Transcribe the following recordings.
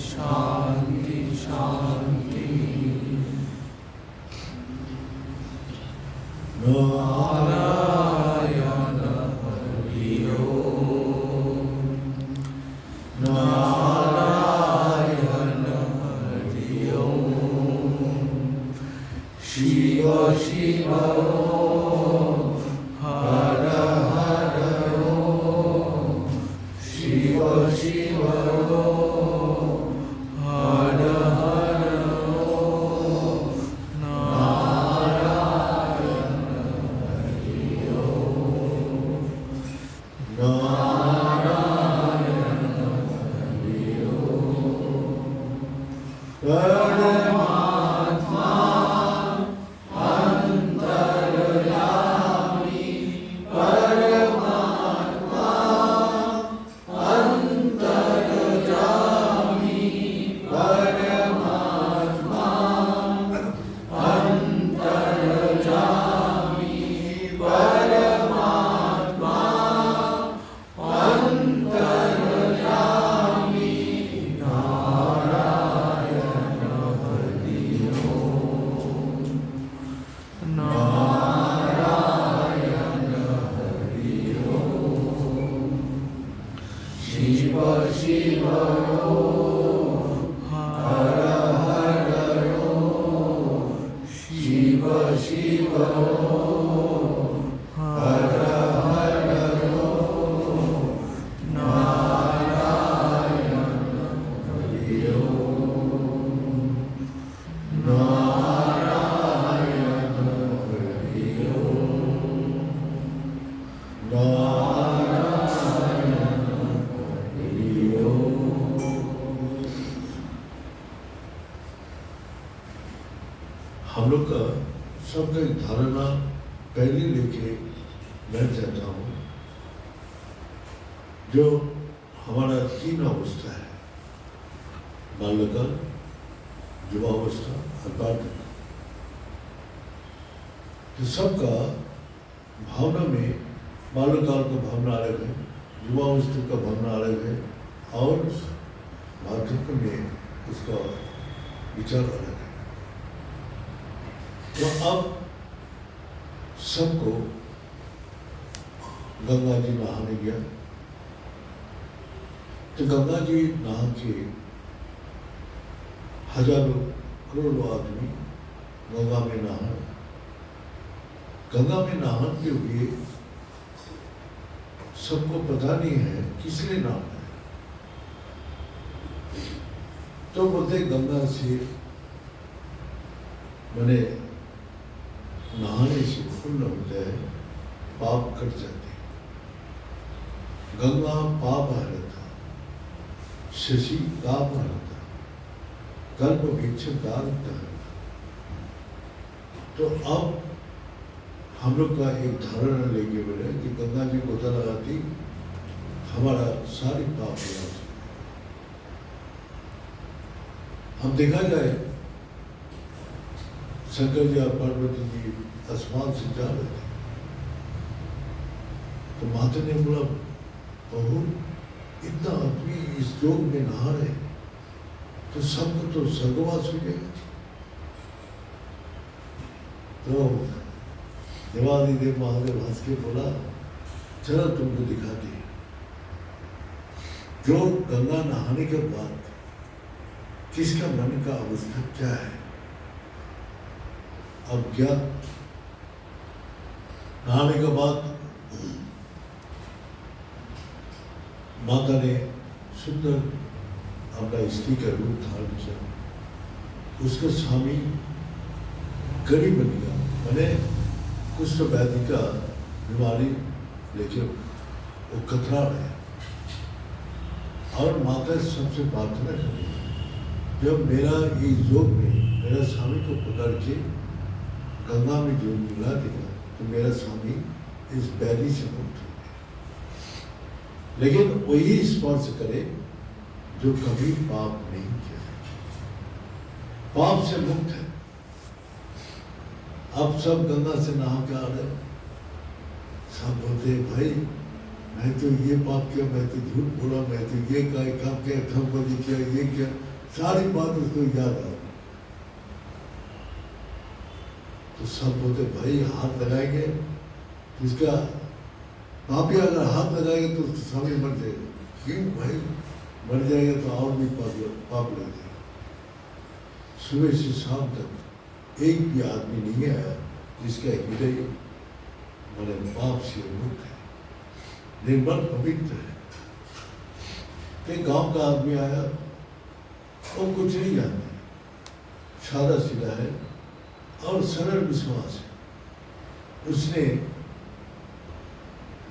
शांति शांति। नारायण हरि ओम। नारायण हरि ओम। शिव शिव ओम। हर हर ओम। शिव शिव ओम। हर हर ओम। नारायण हरि ओम। नारायण हरि ओम। परमात्मा अंतर्यामी। परमात्मा अंतर्यामी। परमात्मा अंतर्यामी। परमात्मा अंतर्यामी। नारायण हरि ओम। नारायण हरि ओम। शिव शिव ओम। हर हर ओम। शिव शिव ओम। हर हर ओम। नारायण हरि ओम। नारायण हरि ओम। नारायण हरि ओम। हम लोग का सबका एक धारणा पहले लेके बैठ जाता हूँ, जो हमारा तीन अवस्था है, बाल्यकाल, युवावस्था और वार्धक्य। तो सबका भावना में बाल्यकाल का भावना अलग है, युवावस्था का भावना अलग है और वार्धक्य में उसका विचार अलग है। तो अब सबको गंगा जी नहाने गया, तो गंगा जी नहा के हजारों करोड़ों आदमी गंगा में नहाए। गंगा में नहाते हुए सबको पता नहीं है किसने नहाना है, तो बोलते गंगा से मैंने नहाने से पुण्य होता है, पाप कट जाते हैं। गंगा पाप हरता, शशि ताप हरता, कल्प वृक्ष दारता। तो अब हम लोग का एक धारणा लेके बोले कि गंगा जी को लगाती हमारा सारी पाप हो जाते। हम देखा जाए शंकर जी और पार्वती जी आसमान से जा रहे थे, तो माता ने बोला बहू इतना आदमी इस योग में नहा रहे, तो सबको तो स्वर्गवास हो जाएगा। तो देवादिदेव महादेव हंस के बोला चलो तुमको दिखा दिए, जो गंगा नहाने के बाद किसका मन का अवस्था क्या है। अब क्या नहाने के बाद माता ने सुंदर अपना स्त्री का रूप धारण किया, उसका स्वामी गरीब बन गया, मैंने कुष्ठ व्याधि का बीमारी लेके वो कतरा रहे। और माता सबसे प्रार्थना करी, जब मेरा ये योग में मेरा स्वामी को पकड़ के गंगा में जो मिला देगा तो मेरा स्वामी इस व्याधि से मुक्त हो गया। लेकिन वही स्पर्श करे जो कभी पाप नहीं किया, पाप से मुक्त है। अब सब गंगा से नहा के आ रहे, सब बोलते भाई मैं तो ये पाप किया, मैं तो झूठ बोला, मैं तो ये काम किया, ठगबजी किया, ये किया, सारी बात उसको याद आ। तो सब बोलते भाई हाथ लगाएंगे, इसका पापी अगर हाथ लगाएंगे तो उसके सामने मर जाएगा। क्यों भाई, मर जाएगा तो और भी पाप लग जाएगा। सुबह से शाम तक एक भी आदमी नहीं आया जिसका हृदय मैंने पाप से मुक्त है, निर्मल पवित्र है। एक गांव का आदमी आया, वो कुछ नहीं जानता, सादा सीधा है और सरल विश्वास है। उसने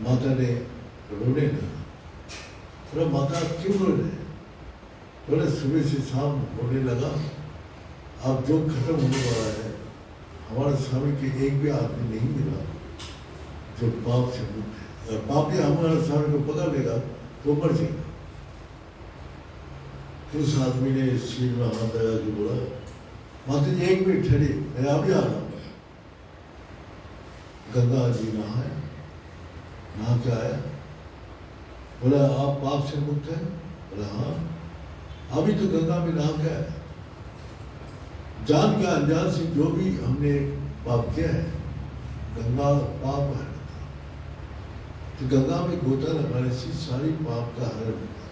माता ने रोने लगा। बोला माता क्यों रो रहे? बोले सुबह से शाम होने लगा, अब जो खत्म होने वाला है, हमारे स्वामी के एक भी आदमी नहीं मिला जो पाप से मुक्त है। अगर पापी हमारे स्वामी को पकड़ लेगा तो मर जाएगा। उस आदमी ने सिर में हाथ लगा के बोला माता जी एक मिनट ठहरी, मैं अभी आ रहा हूँ। गंगा जी नहा के आया। बोला आप पाप से मुक्त हैं? बोला हाँ, अभी तो गंगा में नहा के आया। जान के अनजान से जो भी हमने पाप किया है, गंगा पाप है, तो गंगा में गोता लगाने से सारी पाप का हरण होता है।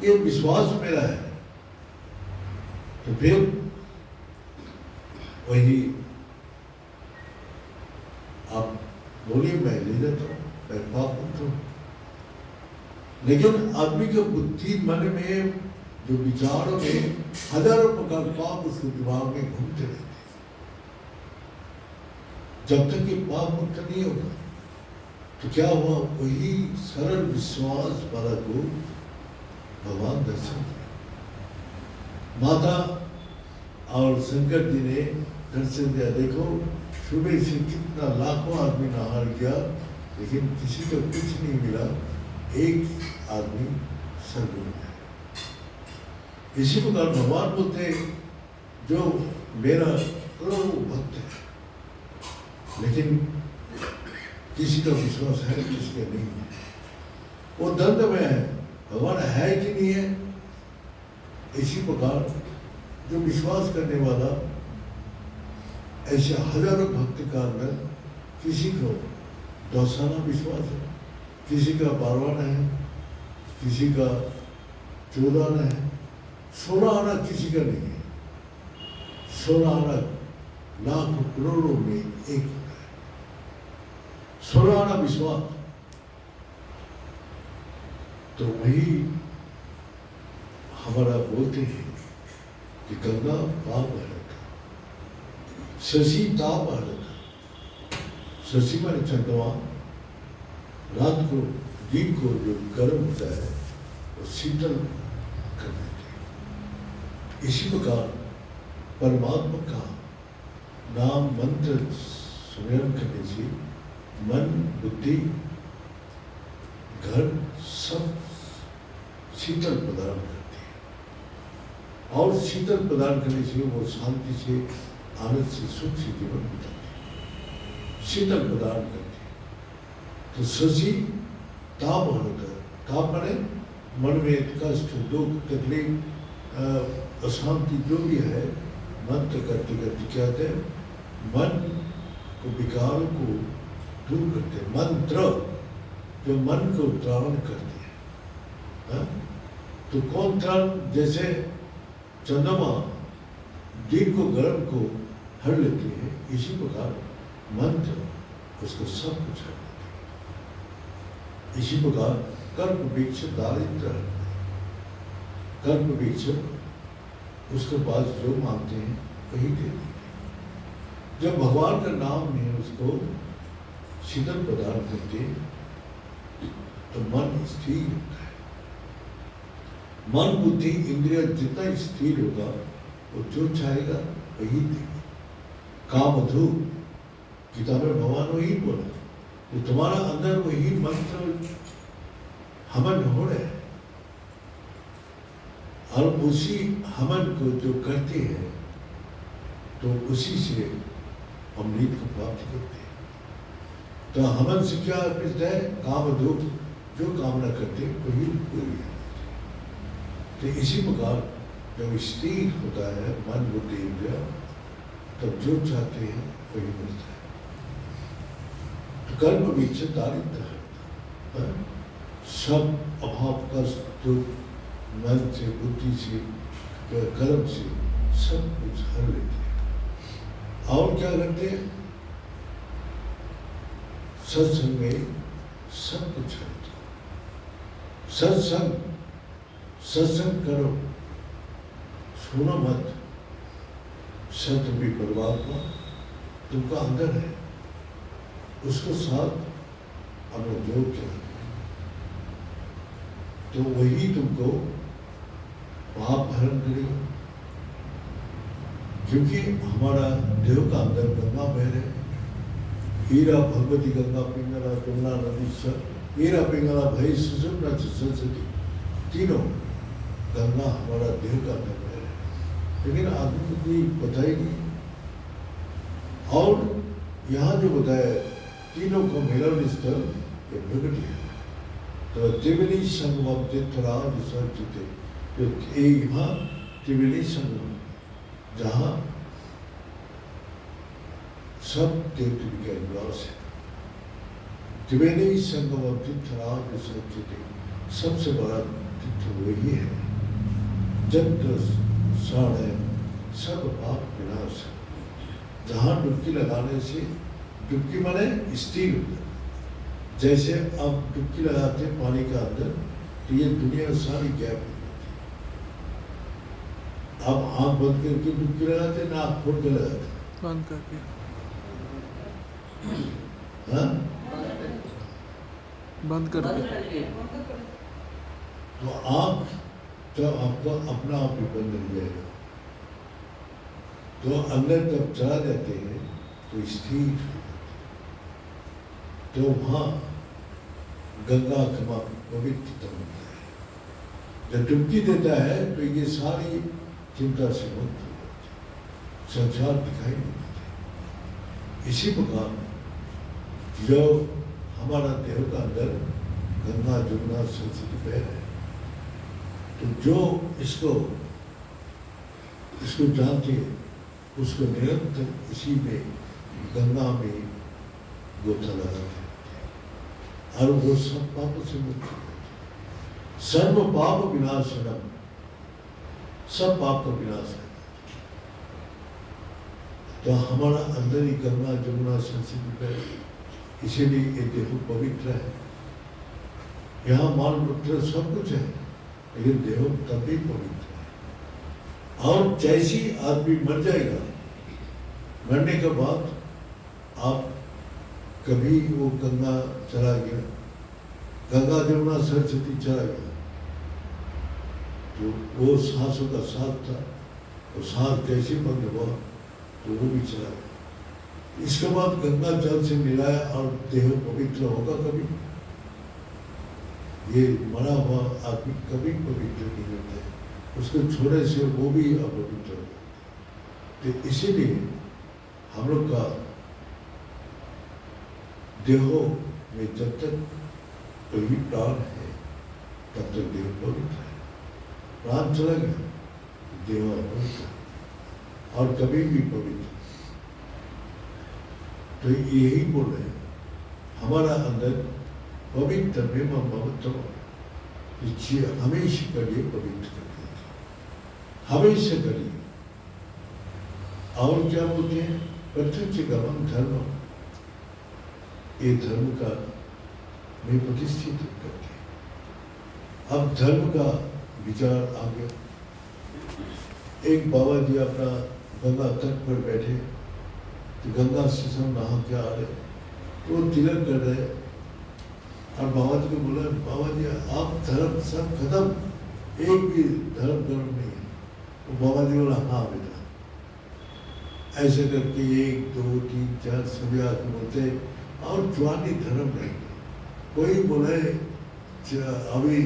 ये विश्वास मेरा है। तो फिर वही आप बोलिए, मैं ले जाता हूँ, मैं पाप मुक्त हूँ। लेकिन आदमी के बुद्धि मन में, जो विचारों में हजारों प्रकार पाप उसके दिमाग में घूमते रहते। जब तक ये पाप मुक्त नहीं होगा तो क्या हुआ, वही सरल विश्वास वाला को भगवान दर्शन दिया। माता और शंकर जी ने दर्शन दिया। देखो सुबह से कितना लाखों आदमी नहा गया, लेकिन किसी को कुछ नहीं मिला, एक आदमी स्वर्ग में है। इसी प्रकार भगवान बोलते जो मेरा करोड़ों भक्त है, लेकिन किसी का विश्वास है, किसी का नहीं है, वो दंड में है। भगवान है कि नहीं है? इसी प्रकार जो विश्वास करने वाला, ऐसे हजारों भक्त का अंदर किसी को दौसाना विश्वास है, किसी का 12 आना है, किसी का 14 आना है, 16 आना किसी का नहीं है। 16 आना लाखों करोड़ों में एक होता है। 16 आना विश्वास। तो वही हमारा बोलते हैं कि गंगा पाप हरता, शशि ताप हरता। शशि माने चंद्रमा, रात को दिन को जो गर्म होता है वो शीतल कर देते हैं। इसी प्रकार परमात्मा का नाम मंत्र सुमिरन करने से मन, बुद्धि, घर सब शीतल प्रदान करते हैं। और शीतल प्रदान करने से वो शांति से, आनंद से, सुख से जीवन बिताते हैं। शीतल प्रदान करते हैं। तो शशि ताप होता है। ताप माने मन में कष्ट, दुख, तकलीफ, अशांति जो भी है, मंत्र करते करते क्या कहते हैं, मन को, विकारों को दूर करते हैं। मंत्र जो मन को त्राण करते हैं। हाँ? तो कौन त्राण? जैसे चंद्रमा दिन को, गर्म को हर लेते हैं, इसी प्रकार मंत्र उसको सब कुछ हर लेते हैं। इसी प्रकार कल्प वृक्ष दारिद्र हरता है। कल्प वृक्ष उसके पास जो मांगते हैं वही दे देते हैं। जब भगवान का नाम में उसको शीतल प्रदान करते तो मन स्थिर होता है। मन, बुद्धि, इंद्रिय जितना स्थिर होगा वो जो चाहेगा वही देगा। कामधु गीता में भगवान वही बोला, तो तुम्हारा अंदर वही मंत्र हवन हो रहा है, और उसी हवन को जो करते हैं तो उसी से अमृत को प्राप्त करते हैं। तो हवन से क्या मिलता है? कामधु, जो कामना करते हैं वही पूरी है। तो इसी प्रकार जब स्थिर होता है मन बुद्धि इंद्रिय, तब जो चाहते हैं वही मिलता है। तो कर्म विच्छेद दारिद्र है, सब अभाव कष्ट दुख मन से बुद्धि से कर्म से सब कुछ हर लेते हैं। और क्या करते हैं? सत्संग में सब कुछ हरते हैं। सत्संग करो, सुनो मत। सत्य भी परमात्मा तुमका अंदर है, उसको साथ अनुयोग करना, तो वही तुमको पाप भरण करेगा। क्योंकि हमारा देव का अंदर गंगा बह रहे, हीरा भगवती गंगा पिंगला तुमना नदी सब, हीरा पिंगला भई सुषुम्ना सरस्वती, तीनों गंगा हमारा देव का अंदर बह रहे, लेकिन आदमी को कोई पता ही नहीं। और यहाँ जो बताया तीनों को मिलन स्थल ये प्रगति है। तो त्रिवेणी संगम तीर्थराज सर्वचिते, जो यहाँ त्रिवेणी संगम जहाँ सब तीर्थ का निवास है। त्रिवेणी संगम तीर्थराज सर्वचिते, सबसे बड़ा तीर्थ वही है। जब साढ़े सब पाप विनाश, जहाँ डुबकी लगाने से, डुबकी माने स्थिर होता है। जैसे आप डुबकी लगाते हैं पानी का अंदर, तो ये दुनिया सारी गैप हो जाती है। आप आँख बंद करके डुबकी लगाते हैं ना आँख खोल के लगाते हैं? बंद करके। हाँ, बंद करके। तो आँख जब आपको अपना आप ही बंद हो जाएगा, तो अंदर जब चला जाते हैं तो स्थिर, तो वहाँ गंगा क्षमा पवित्र होता है। जब डुबकी देता है तो ये सारी चिंता से मुक्त हो जाती है, संसार दिखाई नहीं देता। इसी प्रकार जो हमारा देह का अंदर गंगा जमुना सरस्वती बह है, तो जो इसको जानते हैं उसको निरंतर इसी में गंगा में गोता लगाते हैं, और वो सब पापों से मुक्त हो जाते हैं। सर्व पाप विनाशनम, सब पाप का विनाश है। तो हमारा अंदर ही गंगा जमुना सरस्वती है, इसीलिए ये देह पवित्र है। यहाँ माल पुत्र सब कुछ है, लेकिन देह तब भी पवित्र है। और जैसी आदमी मर जाएगा, मरने के बाद आप कभी वो गंगा चला गया, गंगा जमुना सरस्वती चला गया, तो वो सांसों का साथ था, और सांस जैसे बंद हुआ तो वो भी चला गया। इसके बाद गंगा जल से मिलाया और देह पवित्र होगा कभी? ये मरा हुआ आदमी कभी पवित्र नहीं होता है, उसको छोड़ने से वो भी अपवित्र हो जाता है। तो इसीलिए हम लोग का देहों में जब तक कोई प्राण है तब तक देह पवित्र है। प्राण चला गया, देह अपवित्र है, और कभी भी पवित्र। तो यही बोल रहे हैं, हमारा अंदर पवित्र में ममत्व हमेशा करिए, पवित्र करिए, हमेशा करिए। और क्या बोलते हैं? प्रत्यक्ष गमन धर्म, ये धर्म का में प्रतिष्ठित करते हैं। अब धर्म का विचार आ गया। एक बाबा जी अपना गंगा तट पर बैठे, तो गंगा से सब नहा के आ रहे, तो वो तिलक कर रहे, और बाबा जी को बोला, बाबा जी आप धर्म सब खत्म, एक भी धर्म नहीं है। तो बाबा जी बोला, हाँ बेटा। ऐसे करके 1 2 3 4 सभी आदमी बोलते, और ज्वानी धर्म नहीं। कोई बोले अभी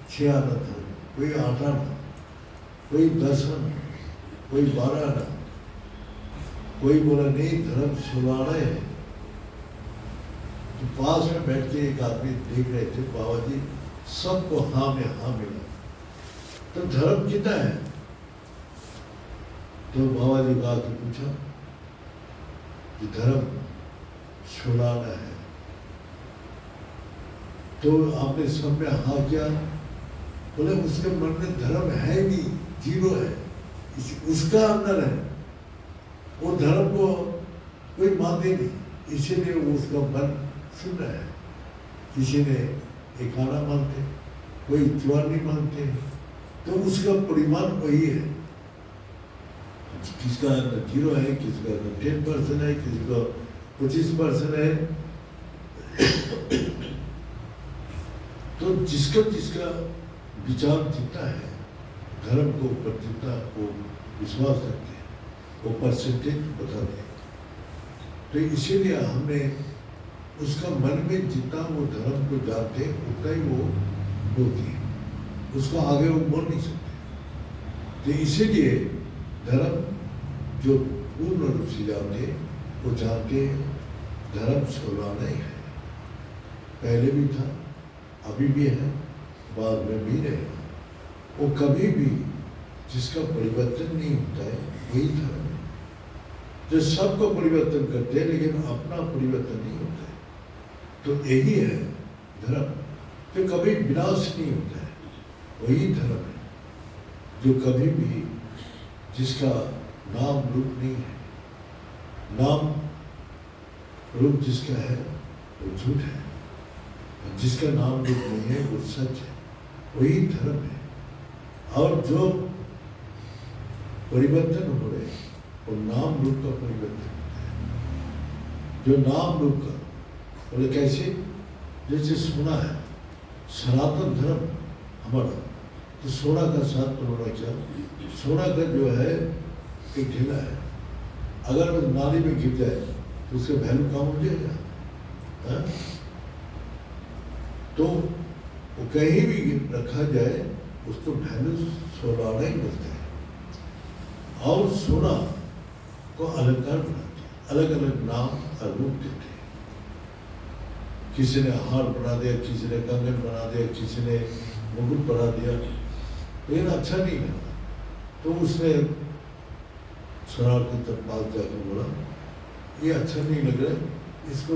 6 आना धर्म, कोई 8 आना, कोई 10 आना, कोई 12 आना, कोई बोला नहीं धर्म 16 आना है। तो पास में बैठ के एक आदमी देख रहे थे, बाबा जी सबको हाँ में हाँ मिला। तो धर्म कितना है? तो बाबा जी को आके पूछा कि धर्म छुड़ाना है, तो आपने सब में हाँ किया। बोले उसके मन में धर्म है नहीं, जीरो है, उसका अंदर है, वो धर्म को कोई मानते नहीं, इसीलिए वो उसका मन सुन रहा है। किसी ने एकाना मानते, कोई चौवानी मानते, तो उसका परिमाण वही है। किसका अंदर जीरो है, किसका अंदर 10% है, किसी का 25% है। तो जिसका जिसका विचार जितना है, धर्म को ऊपर जितना वो विश्वास रखते हैं, वो परसेंटेज बताते हैं। तो इसीलिए हमने उसका मन में जितना वो धर्म को जानते हैं उतना ही वो बोलती है, उसको आगे वो बोल नहीं सकते। तो इसीलिए धर्म जो पूर्ण रूप से जानते वो जानते धर्म छुड़ाना ही है। पहले भी था, अभी भी है, बाद में भी रहेगा। वो कभी भी जिसका परिवर्तन नहीं होता है वही धर्म है। जो सबको परिवर्तन करते हैं लेकिन अपना परिवर्तन नहीं होता है, तो यही है धर्म। जो कभी विनाश नहीं होता है वही धर्म है। जो कभी भी जिसका नाम रूप नहीं है, नाम रूप जिसका है वो झूठ है, जिसका नाम रूप नहीं है वो सच है, वही धर्म है। और जो परिवर्तन हो रहे हैं वो नाम रूप का परिवर्तन होता है। जो नाम रूप का बोले कैसे, जैसे सोना है, सनातन धर्म हमारा, तो सोना का साथ होना क्या, सोना का जो है एक ढीला है, अगर वो नाली में गिर जाए तो उसका वैल्यू कम हो जाएगा। तो वो कहीं भी रखा जाए उसको वैल्यू सोना ही मिलता है। और सोना को अलंकार बनाते हैं, अलग अलग नाम और रूप देते हैं। किसी ने हार बना दिया, किसी ने कंगन बना दिया, किसी ने मुकुट बना दिया, लेकिन अच्छा नहीं लगा। तो उसने सोनार के तरफ पास जाकर बोला ये अच्छा नहीं लग रहा है, इसको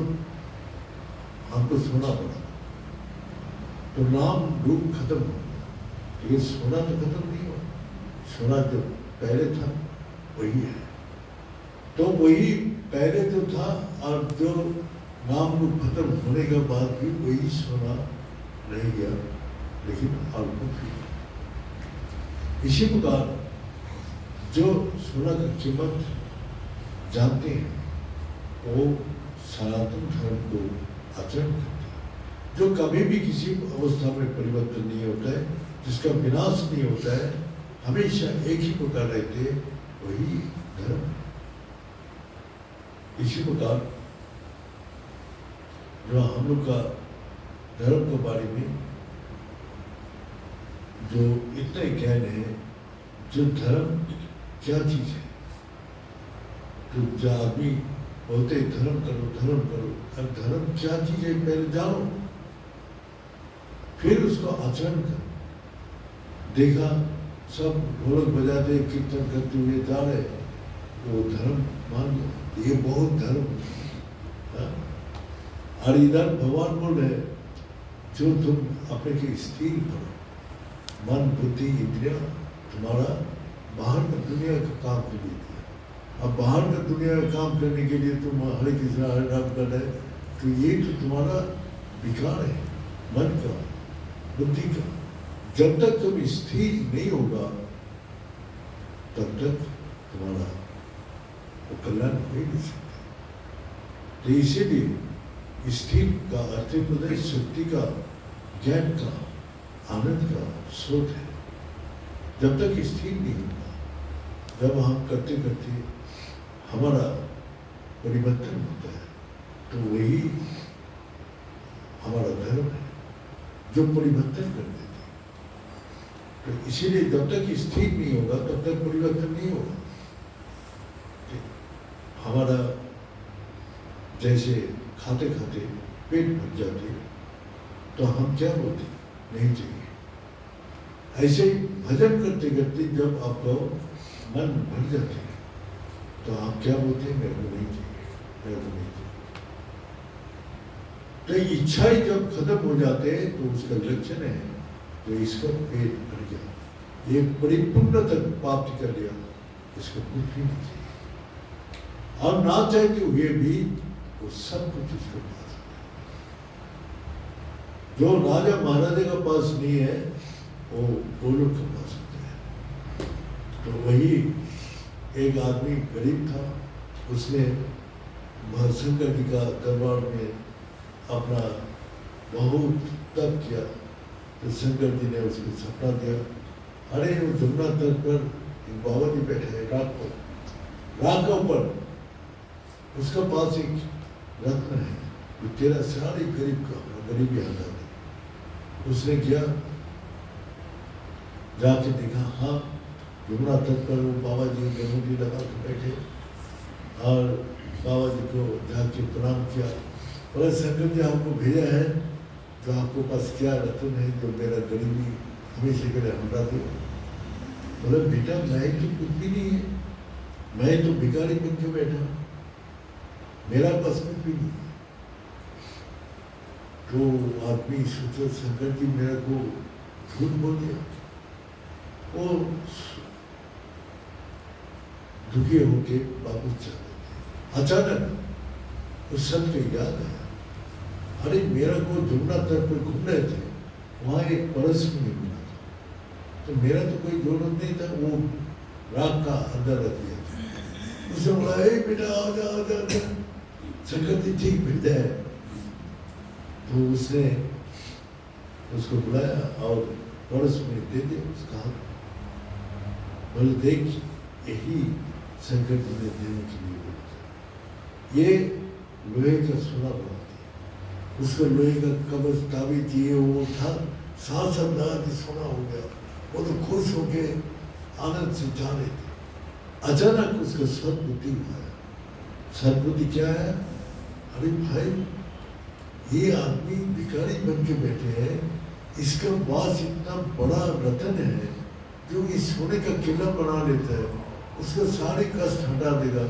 हमको सोना पड़ा। तो नाम रूप खत्म हो गया, लेकिन सोना तो खत्म नहीं हुआ। सोना जो पहले था वही है। तो वही पहले जो था और जो नाम रूप खत्म होने के बाद भी वही सोना रह गया, लेकिन अद्भुत ही। इसी प्रकार जो सोना की कीमत जानते हैं वो सनातन धर्म को आचरण करते हैं। जो कभी भी किसी अवस्था में परिवर्तन नहीं होता है, जिसका विनाश नहीं होता है, हमेशा एक ही प्रकार रहते हैं, वही धर्म है। इसी प्रकार जो हम लोग का धर्म के बारे में जो इतना ही ज्ञान है, जो धर्म क्या चीज है, तो जो आदमी बोलते धर्म करो धर्म करो, अब धर्म क्या चीज है पहले जानो, फिर उसको आचरण करो। देखा सब ढोलक बजाते कीर्तन करते हुए जा रहे, वो धर्म मान लो ये बहुत धर्म है। और इधर भगवान बोल रहे जो तुम अपने की स्थिर करो, मन बुद्धि इंद्रिया तुम्हारा बाहर का दुनिया का काम के लिए दिया। अब बाहर का दुनिया का काम करने के लिए तुम हरे कृष्णा हरे राम कर रहे, तो ये तो तुम्हारा विकार है, मन का बुद्धि का। जब तक तुम स्थिर नहीं होगा तब तक तुम्हारा वो कल्याण हो ही नहीं सकता। तो इसीलिए स्थिर का अर्थ है शक्ति का, ज्ञान का, आनंद का स्रोत है। जब तक स्थिर नहीं होगा, जब हम करते करते हमारा परिवर्तन होता है, तो वही हमारा धर्म है जो परिवर्तन कर देते हैं। तो इसीलिए जब तक स्थिर नहीं होगा तब तक परिवर्तन नहीं होगा। हमारा जैसे खाते खाते पेट भर जाते तो हम क्या बोलते, नहीं चाहिए। ऐसे ही भजन करते करते जब आपको मन भर जाते हैं तो आप क्या बोलते हैं, मेरे को नहीं चाहिए, मेरे को नहीं चाहिए। तो इच्छा ही जब खत्म हो जाते हैं तो उसका लक्षण है तो इसका पेट भर गया, ये परिपूर्ण तक प्राप्त कर लिया, इसको कुछ भी नहीं चाहिए। और ना चाहते हुए भी वो सब कुछ उसके पास है। जो राजा महाराजा के पास नहीं है वो लोग के पास होते हैं। तो वही एक आदमी गरीब था, उसने शंकर जी का दरबार में अपना बहुत तप किया, तो शंकर जी ने उसको सपना दिया, अरे वो जमुना तट पर एक बाबा जी बैठे हैं रात के ऊपर, उसका पास एक रत्न है जो तेरा सारे गरीब का गरीबी हटा दे। उसने किया, जाके देखा, हाँ यमुना तट पर वो बाबा जी गंगोटी लगा के बैठे, और बाबा जी को जाके प्रणाम किया, बोले शंकर जी आपको भेजा है तो आपको पास क्या रत्न है जो मेरा गरीबी हमेशा के लिए हटा दे। बोले बेटा मैं तो कुछ भी नहीं है, मैं तो भिखारी बन के बैठा, मेरा पास कुछ भी नहीं है। तो आदमी सोचा शंकर जी मेरे को झूठ बोल दिया, वो दुखी होके वापस चले। अचानक उस संत को याद आया, अरे मेरा को जमुना तट पर घूम रहे थे, वहाँ एक परस में मिला था, तो मेरा तो कोई जरूरत नहीं था, वो राग का अंदर रख दिया था। उसने बोला, ए बेटा आ जा आ जा, शंकर जी ठीक मिल जाए। तो उसने उसको बुलाया और परस में दे दिया उसका हाथ। बोले देख यही शंकर जी ने देने के लिए बोला, ये लोहे का सोना बना दिया, उसका लोहे का कवच ताबीज दिए, वो था 7 लाख सोना हो गया। वो तो खुश होके आनंद से जा रहे थे। अचानक उसका सद्बुद्धि आया। सद्बुद्धि क्या है, अरे भाई ये आदमी भिखारी बन के बैठे हैं, इसका पास इतना बड़ा रतन है जो इस सोने का किला बना लेता है, उसका सारे कष्ट हटा देगा।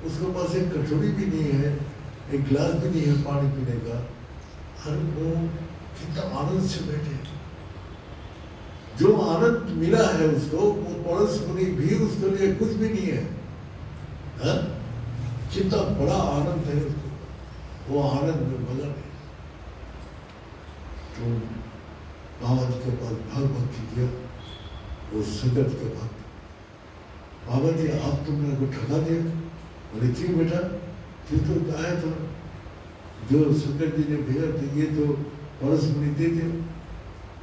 उसके पास एक कटोरी भी नहीं है, एक गिलास भी नहीं है पानी पीने का, हर वो कितना आनंद से बैठे। जो आनंद मिला है उसको, वो परस मुनि भी उसके लिए कुछ भी नहीं है, हा? कितना बड़ा आनंद है उसको, वो आनंद में मगन है। तो बाबा जी के पास भक्ति किया, वो संगत के पास, बाबा जी आप तो मेरे को ठगा दिया। बोले क्यों बेटा, फिर तो आया था जो शंकर जी ने भेजा था, ये तो परस मुनि दे दिया।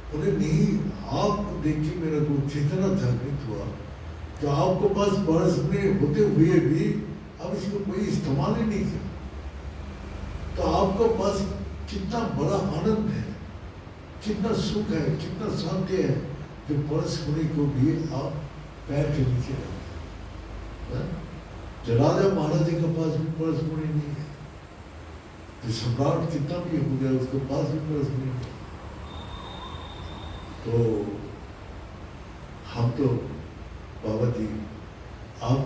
बोले नहीं, आपको देख के मेरा को चेतना जागृत हुआ, तो आपको पास परस मुनि होते हुए भी अब इसको कोई इस्तेमाल ही नहीं किया, तो आपको पास कितना बड़ा आनंद है, कितना सुख है, कितना शांति है, जो परस मुनि को भी आप पैर के नीचे रखते। जो राजा महाराजा के पास भी परस मुनि नहीं है, जो सम्राट कितना भी हो गया उसके पास भी परस मुनि नहीं। तो हम तो बाबा जी आप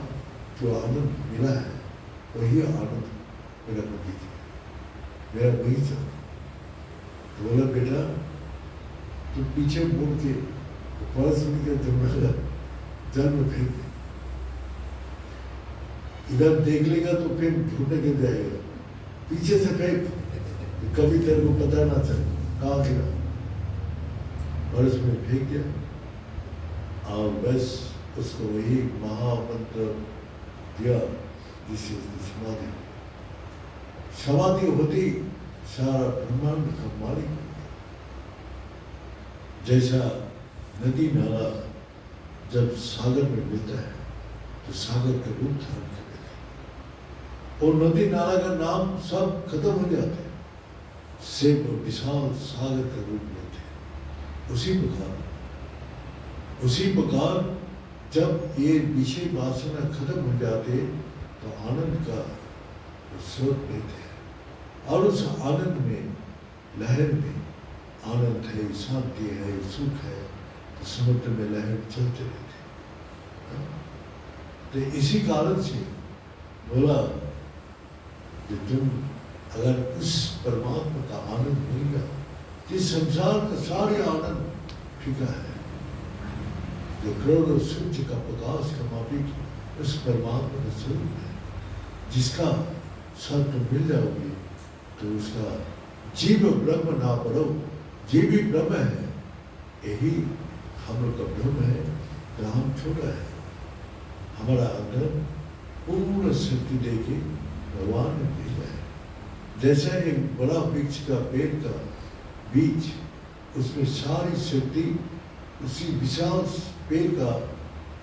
जो आनंद मिला है वही आनंद मेरा को दीजिए, मेरा वही चाह। बोला बेटा तो पीछे मुड़ के परस मुनि के जल में फेंक दे, इधर देख लेगा तो फिर ढूंढने के जाएगा, पीछे से फेंक, कभी तेरे को पता ना चले कहाँ गिरा। परस में फेंक दिया और बस उसको वही महामंत्र दिया जिससे उसकी समाधि होती सारा ब्रह्मांड का मालिक। जैसा नदी नाला जब सागर में मिलता है तो सागर का रूप धारण कर लेते हैं, और नदी नाला का नाम सब खत्म हो जाते हैं, सिर्फ विशाल सागर का रूप लेते हैं। उसी प्रकार जब ये विषय वासना खत्म हो जाते तो आनंद का स्रोत लेते हैं, और उस आनंद में लहर में आनंद है, शांति है, सुख है, तो समुद्र में लहर चलते रहते हैं। तो इसी कारण से बोला कि तुम अगर उस परमात्मा का आनंद मिल गया, जिस संसार का सारे आनंद फीका है, जो करोड़ों सूर्य का प्रकाश का माफिक उस परमात्मा का स्वरूप है, जिसका साथ तुम मिल जाओगे तो उसका जीव ब्रह्म ना पढ़ो, जीव ही ब्रह्म है। यही हम लोग का ब्रह्म है, ग्राम छोटा है। हमारा अंदर पूर्ण शक्ति देके भगवान ने भेजा है। जैसे एक बड़ा वृक्ष का पेड़ का बीज, उसमें सारी शक्ति उसी विशाल पेड़ का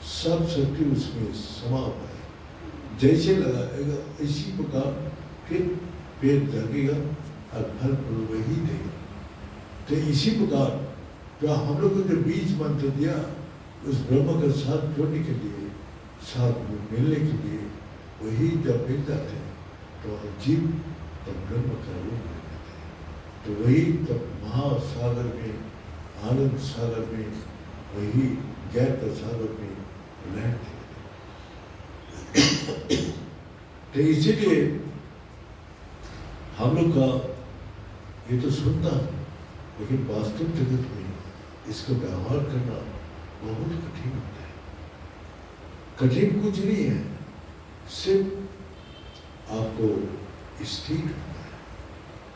सब शक्ति उसमें समा हुआ है। जैसे लगाएगा इसी प्रकार फिर पेड़ जगेगा और फल फूल वही देगा। तो इसी प्रकार जो हम लोग को जो बीज मंत्र दिया उस ब्रह्म का साथ जोड़ने के लिए, साथ में मिलने के लिए, वही जब मिल जाते हैं तो जीव तब ब्रह्म का रूप ले जाते हैं। तो वही तब महासागर में, आनंद सागर में, वही ज्ञान का सागर में लहरते हैं। तो इसीलिए हम लोग का ये तो सुनता, लेकिन वास्तविक जगत में इसको व्यवहार करना बहुत कठिन होता है। कठिन कुछ नहीं है, सिर्फ आपको स्थिर होना है।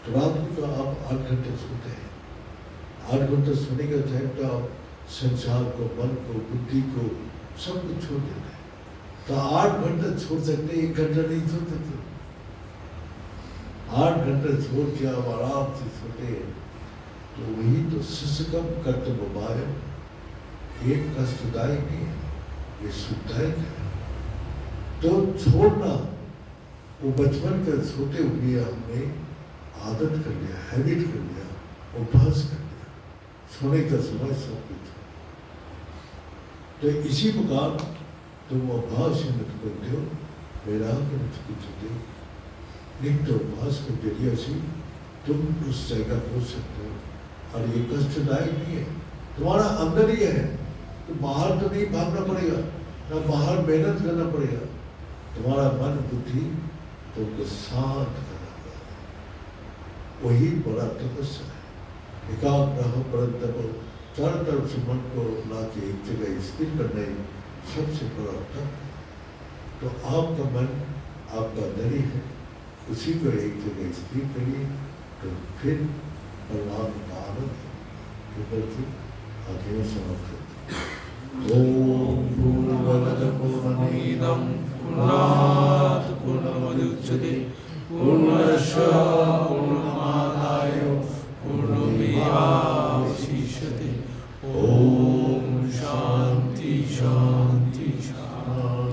तो रात को तो आप 8 घंटे सोते हैं, 8 घंटे सोने का टाइम तो आप संसार को, मन को, बुद्धि को, सब कुछ छोड़ देते हैं। तो 8 घंटे छोड़ सकते, 1 घंटा नहीं छोड़ सकते। 8 घंटे छोड़ के आप आराम से सोते हैं तो वही तो सुसकम कर्तव्य उपाय, एक कष्टदायक नहीं है, ये सुखदायक है। तो छोड़ना, वो बचपन के सोते हुए हमने आदत कर लिया, हैबिट कर लिया, अभ्यास कर लिया, सोने का समय सब कुछ। तो इसी प्रकार तुम अभ्यास नित्य करते हो, वैराग्य नित्य करते हो। नित्य अभ्यास के जरिए से तुम उस जगह पहुंच सकते हो। और ये कष्टदायक नहीं है, तुम्हारा अंदर ही है। तो बाहर तो नहीं भागना पड़ेगा, ना बाहर मेहनत करना पड़ेगा। तुम्हारा मन बुद्धि तुमको शांत करना पड़ेगा, वही बड़ा तपस्या है। एकाग्र परंतप, चारों तरफ से मन को ला के एक जगह स्थिर करना ही सबसे बड़ा तप। तो आपका मन आपका अंदर ही है, उसी को एक जगह स्थिर करिए तो फिर परमात्मा का आनंद आगे समाप्त। ओम पूर्णमद पूर्णमिदं पूर्णात् पूर्णमुदच्यते पूर्णस्य पूर्णमादाय पूर्णमेवावशिष्यते। ओम शांति शांति शांति।